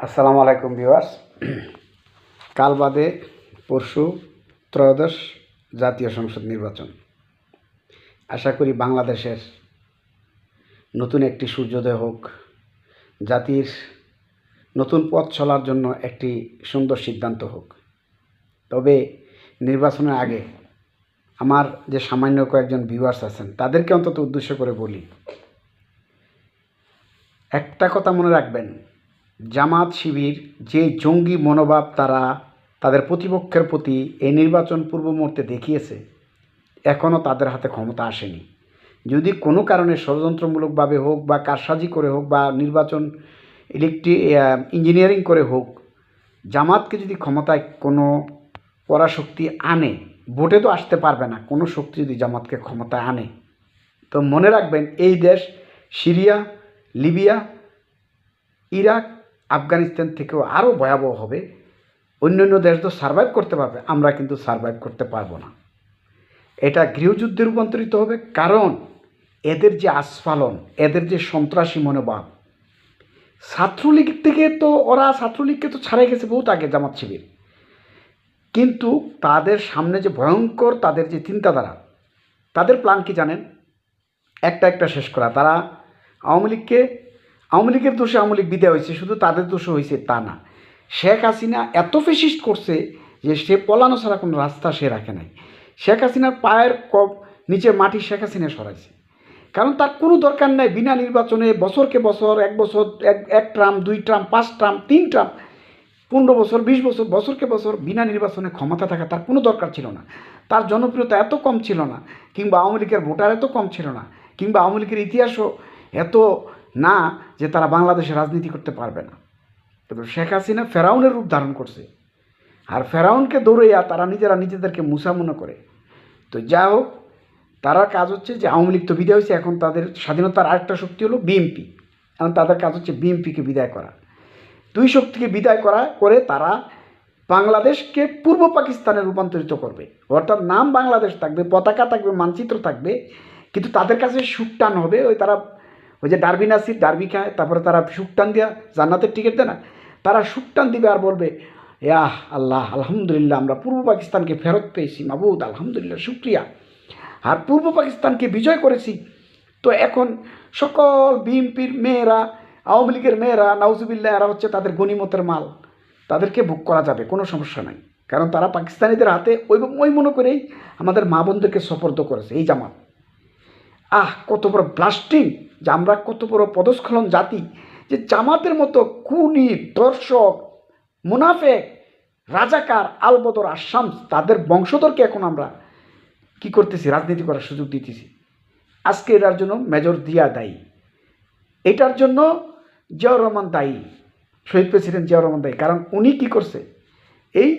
আসসালামু আলাইকুম ভিউয়ার্স। কাল বাদে পরশু ত্রয়োদশ জাতীয় সংসদ নির্বাচন। আশা করি বাংলাদেশের নতুন একটি সূর্যোদয় হোক, জাতির নতুন পথ চলার জন্য একটি সুন্দর সিদ্ধান্ত হোক। তবে নির্বাচনের আগে আমার যে সামান্য কয়েকজন ভিউয়ার্স আছেন তাদেরকে অন্তত উদ্দেশ্য করে বলি, একটা কথা মনে রাখবেন, জামাত শিবির যে জঙ্গি মনোভাব তারা তাদের প্রতিপক্ষের প্রতি এই নির্বাচন পূর্ব মুহূর্তে দেখিয়েছে, এখনও তাদের হাতে ক্ষমতা আসেনি। যদি কোনো কারণে ষড়যন্ত্রমূলকভাবে হোক বা কারসাজি করে হোক বা নির্বাচন ইঞ্জিনিয়ারিং করে হোক, জামাতকে যদি ক্ষমতায় কোনো পরাশক্তি আনে, ভোটে তো আসতে পারবে না, কোনো শক্তি যদি জামাতকে ক্ষমতায় আনে, তো মনে রাখবেন এই দেশ সিরিয়া, লিবিয়া, ইরাক, আফগানিস্তান থেকেও আরও ভয়াবহ হবে। অন্যান্য দেশ তো সারভাইভ করতে পারবে, আমরা কিন্তু সারভাইভ করতে পারবো না। এটা গৃহযুদ্ধে রূপান্তরিত হবে, কারণ এদের যে আস্ফালন, এদের যে সন্ত্রাসী মনোভাব, ছাত্রলীগ থেকে তো ছাত্রলীগকে তো ছাড়াই গেছে বহুত আগে জামাত শিবির, কিন্তু তাদের সামনে যে ভয়ঙ্কর তাদের যে চিন্তাধারা, তাদের প্ল্যান কি জানেন? একটা শেষ করা। তারা আওয়ামী লীগের দোষে আওয়ামী লীগ বিদায় হয়েছে, শুধু তাদের দোষে হয়েছে তা না। শেখ হাসিনা এত ফেসিস্ট করছে যে সে পলানো ছাড়া কোনো রাস্তা সে রাখে নাই। শেখ হাসিনার পায়ের নিচে মাটি শেখ হাসিনা সরাইছে, কারণ তার কোনো দরকার নাই বিনা নির্বাচনে বছরকে বছর, এক বছর এক ট্রাম, 2 ট্রাম, 5 ট্রাম, 3 ট্রাম, 15 বছর, 20 বছর, বছরকে বছর বিনা নির্বাচনে ক্ষমতা থাকা তার কোনো দরকার ছিল না। তার জনপ্রিয়তা এত কম ছিল না, কিংবা আওয়ামী লীগের ভোটার এত কম ছিল না, কিংবা আওয়ামী লীগের ইতিহাসও এত না যে তারা বাংলাদেশে রাজনীতি করতে পারবে না। কিন্তু শেখ হাসিনা ফেরাউনের রূপ ধারণ করছে, আর ফেরাউনকে দৌড়াইয়া তারা নিজেদেরকে মুসা মনে করে। তো যা হোক, তার কাজ হচ্ছে যে আওয়ামী লীগ তো বিদায় হয়েছে, এখন তাদের স্বাধীনতার আরেকটা শক্তি হলো বিএনপি। এখন তাদের কাজ হচ্ছে বিএনপিকে বিদায় করা। দুই শক্তিকে বিদায় করে তারা বাংলাদেশকে পূর্ব পাকিস্তানে রূপান্তরিত করবে। অর্থাৎ নাম বাংলাদেশ থাকবে, পতাকা থাকবে, মানচিত্র থাকবে, কিন্তু তাদের কাছে সুকটান হবে ওই যে ডারবি নাসির ডারবি খায়, তারপরে তারা সুকটান দিয়া জান্নাতের টিকিট দেয় না, তারা সুকটান দিবে আর বলবে, ইয়াহ আল্লাহ, আলহামদুলিল্লাহ, আমরা পূর্ব পাকিস্তানকে ফেরত পেয়েছি, মাবুদ আলহামদুলিল্লাহ, শুক্রিয়া, আর পূর্ব পাকিস্তানকে বিজয় করেছি। তো এখন সকল বিএনপির মেয়েরা, আওয়ামী লীগের মেয়েরা, নাউজুবিল্লাহ, এরা হচ্ছে তাদের গনিমতের মাল, তাদেরকে ভোগ করা যাবে, কোনো সমস্যা নাই, কারণ তারা পাকিস্তানিদের হাতে ওই মনে করেই আমাদের মা বোনদেরকে সোপর্দ করেছে এই জামাত। কত বড় ব্লাস্টিং, যে আমরা কত বড় পদস্খলন জাতি, যে জামাতের মতো খুনি, দর্শক, মুনাফেক, রাজাকার, আলবদর, আসামস, তাদের বংশধরকে এখন আমরা কি করতেছি, রাজনীতি করার সুযোগ দিতেছি। আজকে এটার জন্য মেজর জিয়া দায়ী, এটার জন্য জিয়াউর রহমান দায়ী, শহীদ প্রেসিডেন্ট জিয়াউর রহমান দায়ী। কারণ উনি কি করছে, এই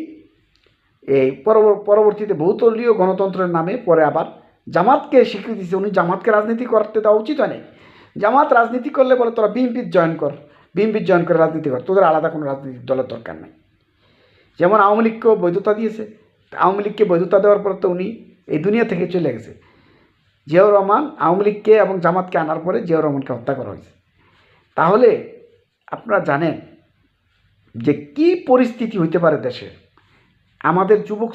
পরবর্তীতে বহুদলীয় গণতন্ত্রের নামে পরে আবার জামাতকে স্বীকৃতি দিচ্ছে। উনি জামাতকে রাজনীতি করতে দেওয়া উচিত হয় নাই। জামাত রাজনীতি করলে বলে তোরা বিএনপির জয়েন করে রাজনীতি কর, তোদের আলাদা কোনো রাজনৈতিক দলের দরকার নাই। যেমন আওয়ামী লীগকেও বৈধতা দিয়েছে, আওয়ামী লীগকে বৈধতা দেওয়ার পর তো উনি এই দুনিয়া থেকে চলে গেছে। জিয়াউর রহমান, আওয়ামী লীগকে এবং জামাতকে আনার পরে জিয়াউর রহমানকে হত্যা করা হয়েছে। তাহলে আপনারা জানেন যে কি পরিস্থিতি হইতে পারে দেশে। আমাদের যুবক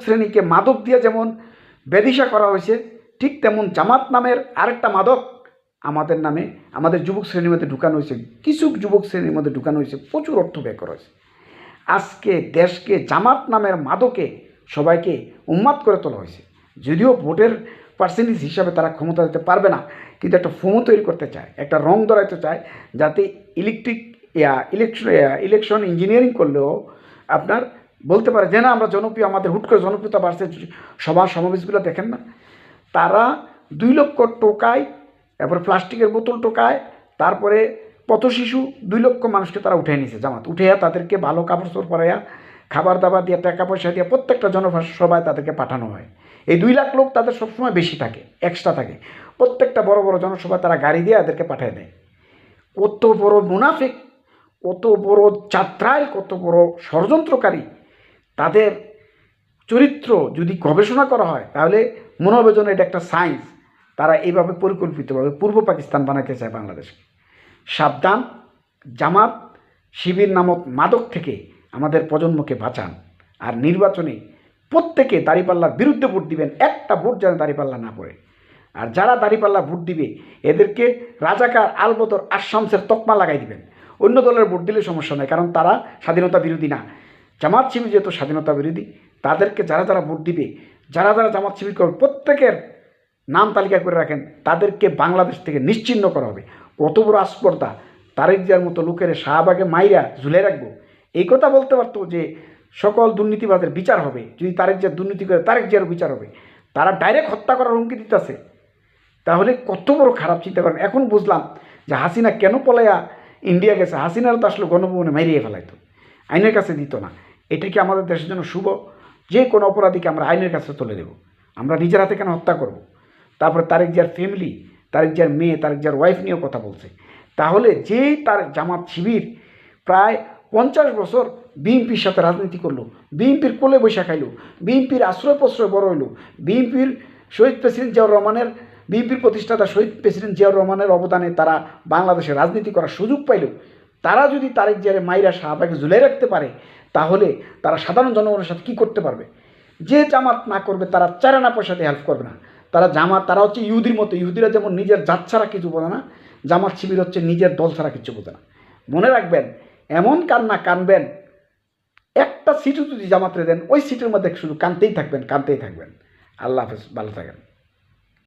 শ্রেণীকে মাদক দিয়ে যেমন বেদিশা করা হয়েছে, ঠিক তেমন জামাত নামের আরেকটা মাদক আমাদের যুবক শ্রেণীর মধ্যে ঢুকানো হয়েছে, কিছু যুবক শ্রেণীর মধ্যে ঢুকানো হয়েছে, প্রচুর অর্থ ব্যয় করা হয়েছে। আজকে দেশকে জামাত নামের মাদকে সবাইকে উন্মাদ করে তোলা হয়েছে। যদিও ভোটের পার্সেন্টেজ হিসাবে তারা ক্ষমতা দিতে পারবে না, কিন্তু একটা ফোমো তৈরি করতে চায়, একটা রং ধরাইতে চায়, যাতে ইলেকশন ইঞ্জিনিয়ারিং করলেও আপনার বলতে পারে যে না আমরা জনপ্রিয়, আমাদের হুট করে জনপ্রিয়তা বাড়ছে। সভা সমাবেশগুলো দেখেন না, তারা 2 লক্ষ টোকায়, তারপরে প্লাস্টিকের বোতল টোকায়, তারপরে পথশিশু 2 লক্ষ মানুষকে তারা উঠে নিয়েছে জামাত। উঠেয়া তাদেরকে ভালো কাপড় চোপড় পরাইয়া, খাবার দাবার দিয়ে, টাকা পয়সা দিয়ে প্রত্যেকটা জনসভায় তাদেরকে পাঠানো হয়। এই 2 লাখ লোক তাদের সবসময় বেশি থাকে, এক্সট্রা থাকে। প্রত্যেকটা বড় বড় জনসভায় তারা গাড়ি দিয়ে এদেরকে পাঠিয়ে দেয়। কত বড় মুনাফিক, কত বড় চাত্রায়, কত বড় ষড়যন্ত্রকারী, তাদের চরিত্র যদি গবেষণা করা হয় তাহলে মনে হবে যেন এটা একটা সায়েন্স। তারা এইভাবে পরিকল্পিতভাবে পূর্ব পাকিস্তান বানাতে চায় বাংলাদেশকে। সাবধান, জামাত শিবির নামক মাদক থেকে আমাদের প্রজন্মকে বাঁচান। আর নির্বাচনে প্রত্যেকে দাঁড়িপাল্লার বিরুদ্ধে ভোট দিবেন, একটা ভোট যেন দাঁড়িপাল্লা না পড়ে। আর যারা দাঁড়িপাল্লা ভোট দিবে এদেরকে রাজাকার আলবদর আশামসের তকমা লাগাই দিবেন। অন্য দলের ভোট দিলে সমস্যা নয়, কারণ তারা স্বাধীনতা বিরোধী না। জামাত শিবির যেহেতু স্বাধীনতা বিরোধী, তাদেরকে যারা যারা ভোট দিবে, যারা যারা জামাত শিবির করবে, প্রত্যেকের নাম তালিকা করে রাখেন, তাদেরকে বাংলাদেশ থেকে নিশ্চিহ্ন করা হবে। কত বড় আস্পর্ধা! তারেক জিয়ার মতো লোকের শাহবাগে মাইরা ঝুলে রাখবো, এই কথা বলতে পারতো যে সকল দুর্নীতিবাদের বিচার হবে। যদি তারেক জিয়া দুর্নীতি করে, তারেক জিয়ারও বিচার হবে। তারা ডাইরেক্ট হত্যা করার হুমকি দিতেছে। তাহলে কত বড় খারাপ চিন্তা করেন। এখন বুঝলাম যে হাসিনা কেন পলাইয়া ইন্ডিয়া গেছে। হাসিনার তো আসলে গণভবনে মাইরিয়ে ফেলাইতো, আইনের কাছে দিত না। এটা কি আমাদের দেশের জন্য শুভ? যে কোনো অপরাধীকে আমরা আইনের কাছে তুলে দেব, আমরা নিজের হাতে কেন হত্যা করব? তারপরে তারেক জিয়ার ফ্যামিলি, তারেক জিয়ার মেয়ে, তারেক জিয়ার ওয়াইফ নিয়েও কথা বলছে। তাহলে যেই তার জামাত শিবির প্রায় 50 বছর বিএনপির সাথে রাজনীতি করলো, বিএনপির কোলে বৈশা খাইলো, বিএনপির আশ্রয় প্রশ্রয় বড় হইলো, বিএনপির শহীদ প্রেসিডেন্ট জিয়াউর রহমানের, বিএনপির প্রতিষ্ঠাতা শহীদ প্রেসিডেন্ট জিয়াউর রহমানের অবদানে তারা বাংলাদেশে রাজনীতি করার সুযোগ পাইল। তারা যদি তারেক জিয়ারে মাইরা শাহবাগে ঝুলাই রাখতে পারে, তাহলে তারা সাধারণ জনগণের সাথে কী করতে পারবে? যে জামাত না করবে তারা চারানা পয়সা দিয়ে হেল্প করবে না। তারা জামাত, তারা হচ্ছে ইহুদির মতো। ইহুদিরা যেমন নিজের জাত ছাড়া কিছু বোঝে না, জামাত শিবির হচ্ছে নিজের দল ছাড়া কিছু বোঝে না। মনে রাখবেন, এমন কান্না কানবেন, একটা সিটও যদি জামাতরে দেন, ওই সিটের মধ্যে শুধু কানতেই থাকবেন, কানতেই থাকবেন। আল্লাহ হাফেজ, ভালো থাকেন।